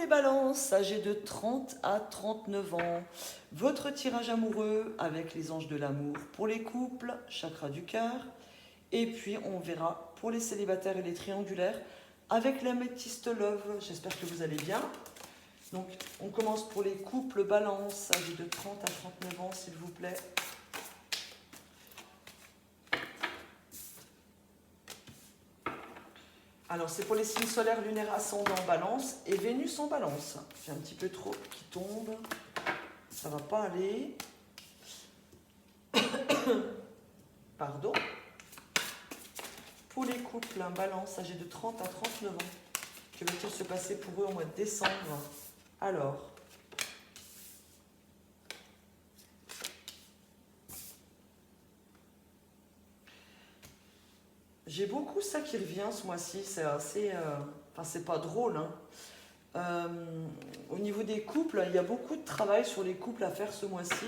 les balances, âgés de 30 à 39 ans, votre tirage amoureux avec les anges de l'amour pour les couples, chakra du cœur. Et puis on verra pour les célibataires et les triangulaires avec l'améthyste love. J'espère que vous allez bien. Donc on commence pour les couples balance, âgés de 30 à 39 ans, s'il vous plaît. Alors c'est pour les signes solaires, lunaires, ascendant balance et Vénus en balance. J'ai un petit peu trop qui tombe. Ça va pas aller. Pardon. Pour les couples, balance, âgés de 30 à 39 ans. Que va-t-il se passer pour eux au mois de décembre? Alors, j'ai beaucoup ça qui revient ce mois-ci. C'est assez... Enfin, c'est pas drôle, hein. Au niveau des couples, il y a beaucoup de travail sur les couples à faire ce mois-ci,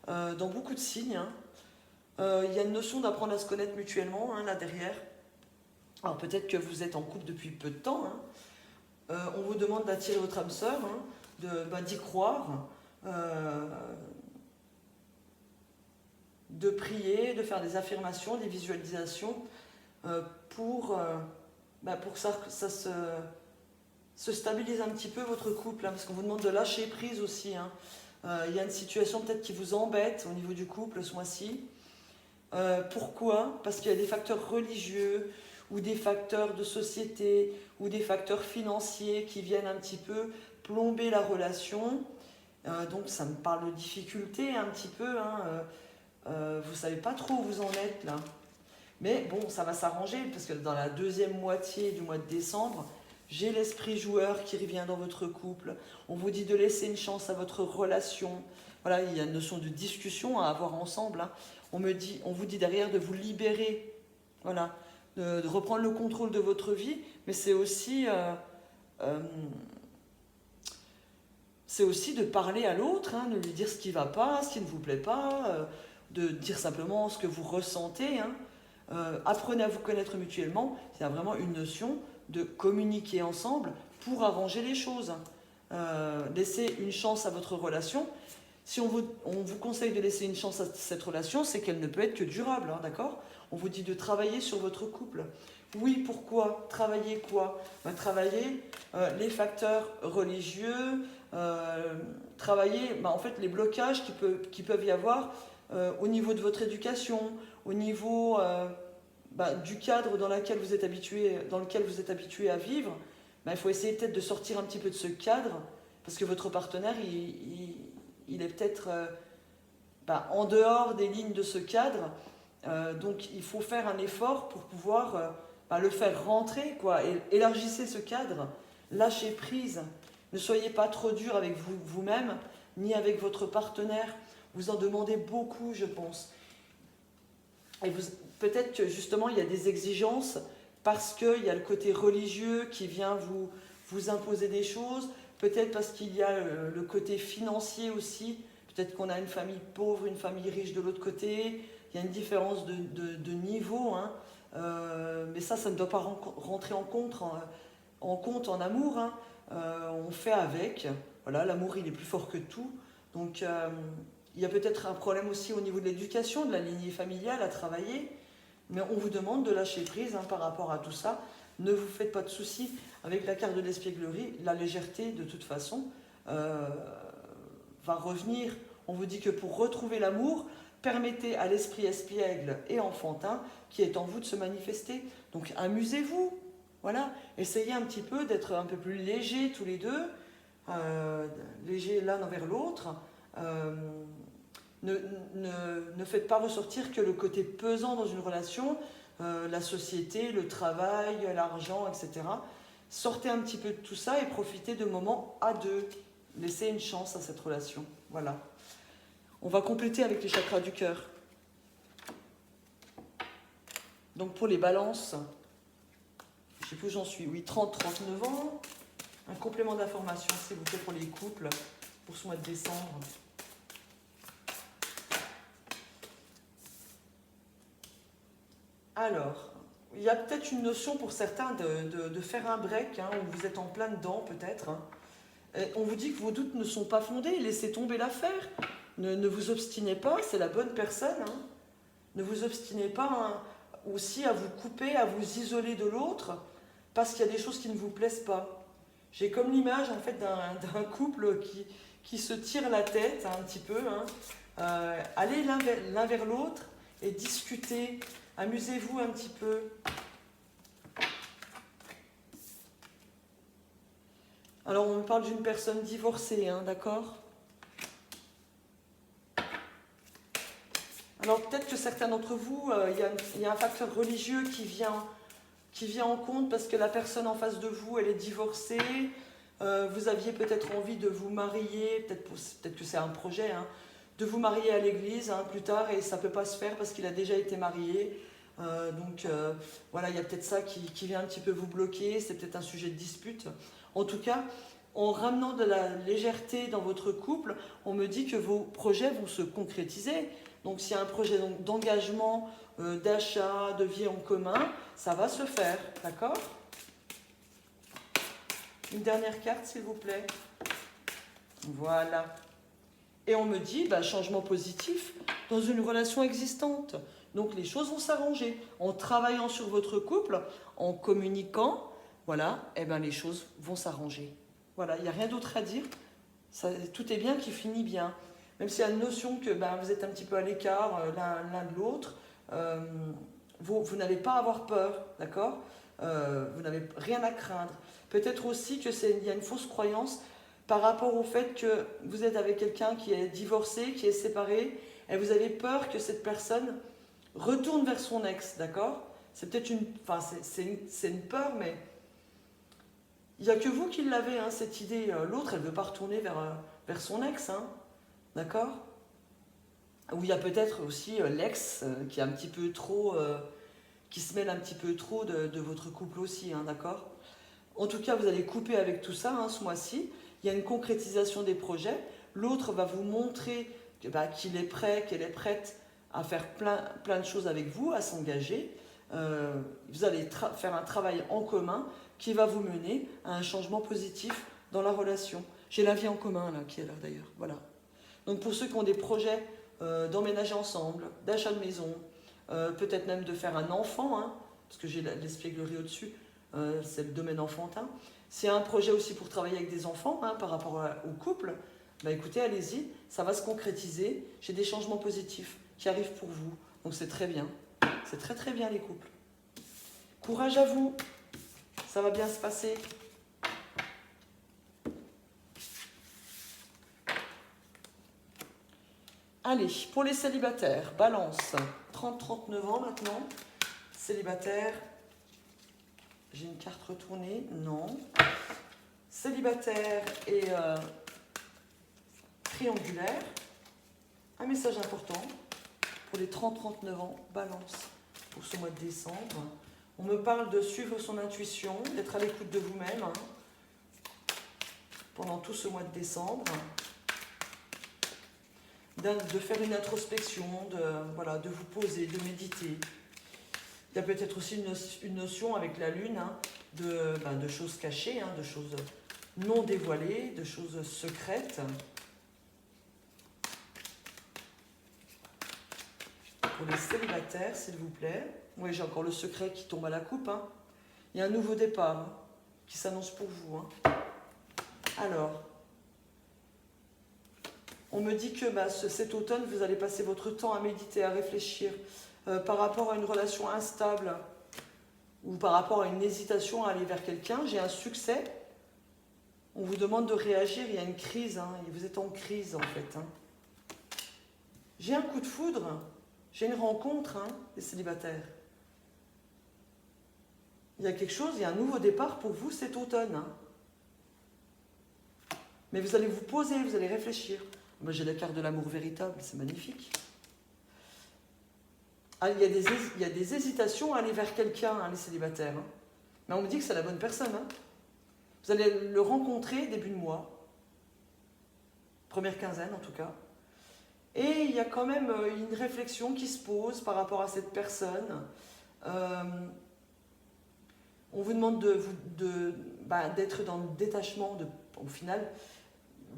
dans beaucoup de signes, hein. Il y a une notion d'apprendre à se connaître mutuellement, hein, là derrière. Alors peut-être que vous êtes en couple depuis peu de temps, hein. On vous demande d'attirer votre âme sœur, hein, d'y croire, de prier, de faire des affirmations, des visualisations pour que ça se stabilise un petit peu votre couple, hein, parce qu'on vous demande de lâcher prise aussi, hein. Il y a une situation peut-être qui vous embête au niveau du couple ce mois-ci. Pourquoi? Parce qu'il y a des facteurs religieux ou des facteurs de société ou des facteurs financiers qui viennent un petit peu plomber la relation. Donc ça me parle de difficultés un petit peu, hein. Vous ne savez pas trop où vous en êtes là. Mais bon, ça va s'arranger parce que dans la deuxième moitié du mois de décembre, j'ai l'esprit joueur qui revient dans votre couple. On vous dit de laisser une chance à votre relation. Voilà, il y a une notion de discussion à avoir ensemble, hein. On vous dit derrière de vous libérer, voilà, de reprendre le contrôle de votre vie, mais c'est aussi de parler à l'autre, hein, de lui dire ce qui ne va pas, ce qui ne vous plaît pas, de dire simplement ce que vous ressentez, hein. Apprenez à vous connaître mutuellement. Il y a vraiment une notion de communiquer ensemble pour arranger les choses. Laissez une chance à votre relation. Si on vous conseille de laisser une chance à cette relation, c'est qu'elle ne peut être que durable, hein, d'accord? On vous dit de travailler sur votre couple. Oui, pourquoi? Travailler quoi? Travailler les facteurs religieux, travailler en fait les blocages qui peuvent y avoir au niveau de votre éducation, au niveau du cadre dans lequel vous êtes habitué à vivre. Il faut essayer peut-être de sortir un petit peu de ce cadre, parce que votre partenaire, il est peut-être en dehors des lignes de ce cadre. Donc il faut faire un effort pour pouvoir le faire rentrer, quoi. Élargissez ce cadre, lâchez prise. Ne soyez pas trop dur avec vous-même, ni avec votre partenaire. Vous en demandez beaucoup, je pense. Et peut-être que justement, il y a des exigences parce qu'il y a le côté religieux qui vient vous imposer des choses. Peut-être parce qu'il y a le côté financier aussi. Peut-être qu'on a une famille pauvre, une famille riche de l'autre côté. Il y a une différence de niveau, hein. Mais ça ne doit pas rentrer en compte en amour, hein. On fait avec. Voilà, l'amour, il est plus fort que tout. Donc, il y a peut-être un problème aussi au niveau de l'éducation, de la lignée familiale à travailler. Mais on vous demande de lâcher prise, hein, par rapport à tout ça. Ne vous faites pas de soucis. Avec la carte de l'espièglerie, la légèreté, de toute façon, va revenir. On vous dit que pour retrouver l'amour, permettez à l'esprit espiègle et enfantin qui est en vous de se manifester. Donc amusez-vous, voilà. Essayez un petit peu d'être un peu plus légers tous les deux, légers l'un envers l'autre. Ne faites pas ressortir que le côté pesant dans une relation, la société, le travail, l'argent, etc. Sortez un petit peu de tout ça et profitez de moments à deux. Laissez une chance à cette relation. Voilà. On va compléter avec les chakras du cœur. Donc pour les balances, je ne sais plus où j'en suis, oui, 30-39 ans. Un complément d'information, s'il vous plaît, pour les couples, pour ce mois de décembre. Alors, il y a peut-être une notion pour certains de faire un break, hein, où vous êtes en plein dedans peut-être, hein. On vous dit que vos doutes ne sont pas fondés, laissez tomber l'affaire. Ne vous obstinez pas, c'est la bonne personne. Hein. Ne vous obstinez pas hein, aussi à vous couper, à vous isoler de l'autre, parce qu'il y a des choses qui ne vous plaisent pas. J'ai comme l'image en fait d'un couple qui se tire la tête un petit peu. Hein. Allez l'un vers l'autre et discutez, amusez-vous un petit peu. Alors on me parle d'une personne divorcée, hein, d'accord ? Alors peut-être que certains d'entre vous, il y a un facteur religieux qui vient en compte parce que la personne en face de vous, elle est divorcée. Vous aviez peut-être envie de vous marier, peut-être que c'est un projet, hein, de vous marier à l'église hein, plus tard et ça ne peut pas se faire parce qu'il a déjà été marié. Voilà, il y a peut-être ça qui vient un petit peu vous bloquer, c'est peut-être un sujet de dispute. En tout cas, en ramenant de la légèreté dans votre couple, on me dit que vos projets vont se concrétiser. Donc s'il y a un projet d'engagement, d'achat, de vie en commun, ça va se faire, d'accord ? Une dernière carte, s'il vous plaît. Voilà. Et on me dit, changement positif dans une relation existante. Donc les choses vont s'arranger. En travaillant sur votre couple, en communiquant, voilà, les choses vont s'arranger. Voilà, il n'y a rien d'autre à dire. Tout est bien qui finit bien. Même s'il y a une notion que vous êtes un petit peu à l'écart l'un de l'autre, vous n'avez pas à avoir peur, d'accord ? Vous n'avez rien à craindre. Peut-être aussi qu'il y a une fausse croyance par rapport au fait que vous êtes avec quelqu'un qui est divorcé, qui est séparé, et vous avez peur que cette personne retourne vers son ex, d'accord ? C'est peut-être c'est une peur, mais il n'y a que vous qui l'avez, hein, cette idée. L'autre, elle ne veut pas retourner vers son ex, hein, d'accord ? Ou il y a peut-être aussi l'ex qui est un petit peu trop, qui se mêle un petit peu trop de votre couple aussi, hein, d'accord ? En tout cas, vous allez couper avec tout ça hein, ce mois-ci. Il y a une concrétisation des projets. L'autre va vous montrer qu'il est prêt, qu'elle est prête à faire plein de choses avec vous, à s'engager. Vous allez faire un travail en commun qui va vous mener à un changement positif dans la relation. J'ai la vie en commun là, qui est là d'ailleurs. Voilà. Donc pour ceux qui ont des projets d'emménager ensemble, d'achat de maison, peut-être même de faire un enfant, hein, parce que j'ai l'espièglerie au-dessus, c'est le domaine enfantin. S'il y a un projet aussi pour travailler avec des enfants hein, par rapport au couple, écoutez, allez-y, ça va se concrétiser. J'ai des changements positifs qui arrivent pour vous. Donc c'est très bien. C'est très très bien les couples. Courage à vous. Ça va bien se passer. Allez, pour les célibataires, Balance, 30-39 ans maintenant. Célibataire, j'ai une carte retournée, non. Célibataire et triangulaire. Un message important pour les 30-39 ans, Balance, pour ce mois de décembre. On me parle de suivre son intuition, d'être à l'écoute de vous-même hein, pendant tout ce mois de décembre. De faire une introspection, de vous poser, de méditer. Il y a peut-être aussi une notion avec la Lune hein, de choses cachées, hein, de choses non dévoilées, de choses secrètes. Pour les célibataires, s'il vous plaît. Oui, j'ai encore le secret qui tombe à la coupe. Hein. Il y a un nouveau départ hein, qui s'annonce pour vous. Hein. Alors, on me dit que cet automne, vous allez passer votre temps à méditer, à réfléchir par rapport à une relation instable ou par rapport à une hésitation à aller vers quelqu'un. J'ai un succès. On vous demande de réagir. Il y a une crise. Hein, et vous êtes en crise, en fait. Hein. J'ai un coup de foudre. J'ai une rencontre, hein, les célibataires. Il y a quelque chose, il y a un nouveau départ pour vous cet automne. Hein. Mais vous allez vous poser, vous allez réfléchir. Moi, j'ai la carte de l'amour véritable, c'est magnifique. Ah, il y a des hésitations à aller vers quelqu'un, hein, les célibataires. Hein. Mais on me dit que c'est la bonne personne. Hein. Vous allez le rencontrer début de mois. Première quinzaine, en tout cas. Et il y a quand même une réflexion qui se pose par rapport à cette personne. On On vous demande d'être dans le détachement, au final,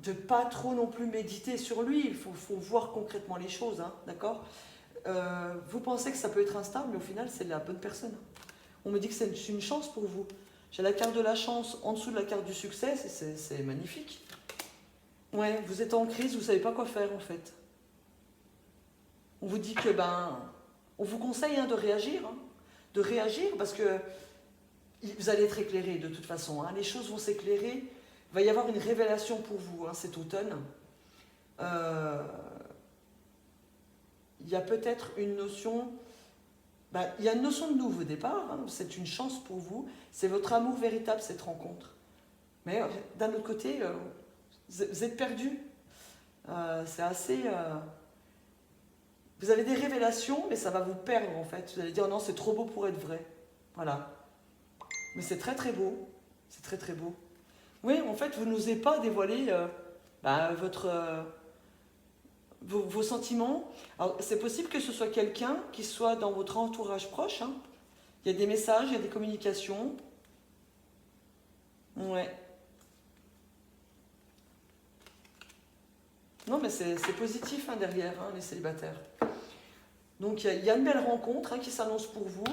de pas trop non plus méditer sur lui. Il faut voir concrètement les choses, hein, d'accord? Vous pensez que ça peut être instable, mais au final, c'est la bonne personne. On me dit que c'est une chance pour vous. J'ai la carte de la chance en dessous de la carte du succès, c'est magnifique. Ouais, vous êtes en crise, vous ne savez pas quoi faire en fait. On vous dit que, on vous conseille de réagir. Hein, de réagir parce que vous allez être éclairé de toute façon. Hein, les choses vont s'éclairer. Il va y avoir une révélation pour vous cet automne. Il y a peut-être une notion... il y a une notion de nouveau départ. Hein, c'est une chance pour vous. C'est votre amour véritable, cette rencontre. Mais d'un autre côté, vous êtes perdu. C'est assez... vous avez des révélations, mais ça va vous perdre en fait. Vous allez dire, non, c'est trop beau pour être vrai. Voilà. Mais c'est très très beau. C'est très très beau. Oui, en fait, vous n'osez pas dévoiler vos sentiments. Alors, c'est possible que ce soit quelqu'un qui soit dans votre entourage proche. Hein. Il y a des messages, il y a des communications. Ouais. Non, mais c'est positif derrière, les célibataires. Donc, il y a une belle rencontre qui s'annonce pour vous.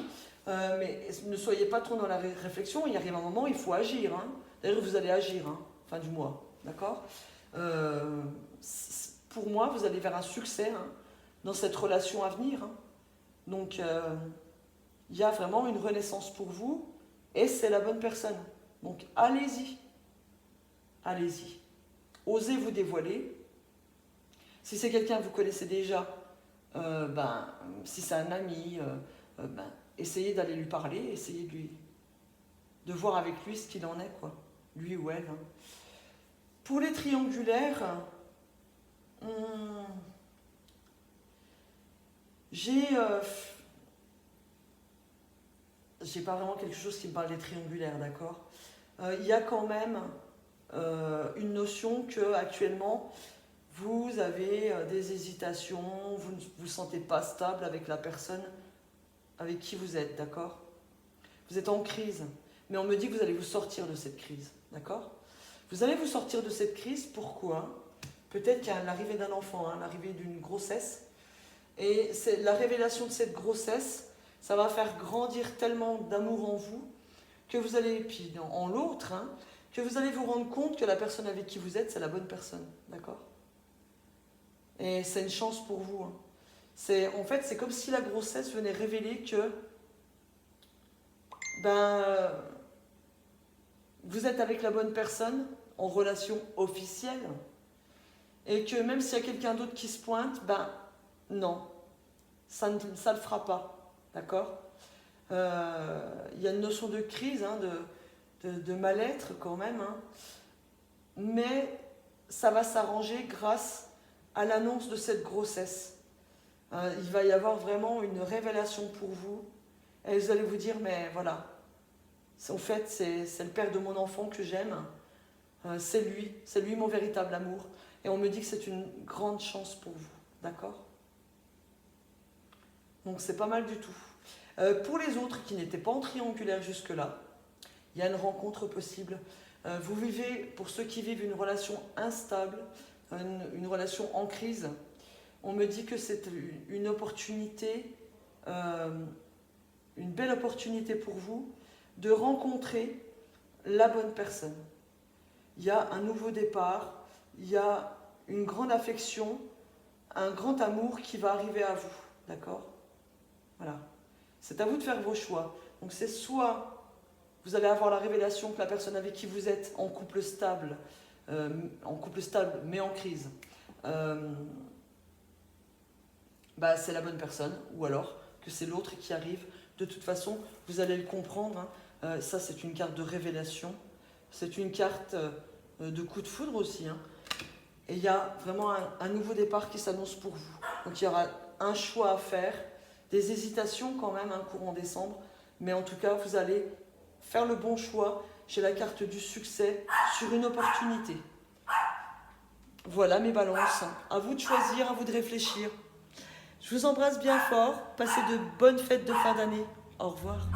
Mais ne soyez pas trop dans la réflexion. Il arrive un moment, il faut agir. Hein. D'ailleurs, vous allez agir, fin du mois. D'accord? Pour moi, vous allez vers un succès dans cette relation à venir. Hein. Donc, il y a vraiment une renaissance pour vous et c'est la bonne personne. Donc, allez-y. Allez-y. Osez vous dévoiler. Si c'est quelqu'un que vous connaissez déjà, si c'est un ami, essayez d'aller lui parler, essayez de voir avec lui ce qu'il en est, quoi. Lui ou elle. Hein. Pour les triangulaires, j'ai pas vraiment quelque chose qui me parle des triangulaires, d'accord? Il y a quand même une notion que actuellement vous avez des hésitations, vous ne vous sentez pas stable avec la personne avec qui vous êtes, d'accord? Vous êtes en crise, mais on me dit que vous allez vous sortir de cette crise, d'accord? Vous allez vous sortir de cette crise, pourquoi? Peut-être qu'il y a l'arrivée d'un enfant, l'arrivée d'une grossesse, et c'est la révélation de cette grossesse, ça va faire grandir tellement d'amour en vous, que vous allez, puis en l'autre, que vous allez vous rendre compte que la personne avec qui vous êtes, c'est la bonne personne, d'accord? Et c'est une chance pour vous. En fait, c'est comme si la grossesse venait révéler que vous êtes avec la bonne personne en relation officielle et que même s'il y a quelqu'un d'autre qui se pointe, non, ça ne le fera pas, d'accord? Il y a une notion de crise, de mal-être quand même, mais ça va s'arranger grâce à l'annonce de cette grossesse. Il va y avoir vraiment une révélation pour vous. Et vous allez vous dire, mais voilà, en fait, c'est le père de mon enfant que j'aime. C'est lui mon véritable amour. Et on me dit que c'est une grande chance pour vous. D'accord? Donc c'est pas mal du tout. Pour les autres qui n'étaient pas en triangulaire jusque-là, il y a une rencontre possible. Vous vivez, pour ceux qui vivent une relation instable, une relation en crise, on me dit que c'est une opportunité, une belle opportunité pour vous de rencontrer la bonne personne. Il y a un nouveau départ, il y a une grande affection, un grand amour qui va arriver à vous, d'accord? Voilà. C'est à vous de faire vos choix. Donc c'est soit vous allez avoir la révélation que la personne avec qui vous êtes en couple stable mais en crise, c'est la bonne personne, ou alors que c'est l'autre qui arrive. De toute façon, vous allez le comprendre. Ça, c'est une carte de révélation. C'est une carte de coup de foudre aussi. Et il y a vraiment un nouveau départ qui s'annonce pour vous. Donc il y aura un choix à faire, des hésitations quand même, courant décembre. Mais en tout cas, vous allez faire le bon choix. J'ai la carte du succès sur une opportunité. Voilà mes balances. À vous de choisir, à vous de réfléchir. Je vous embrasse bien fort. Passez de bonnes fêtes de fin d'année. Au revoir.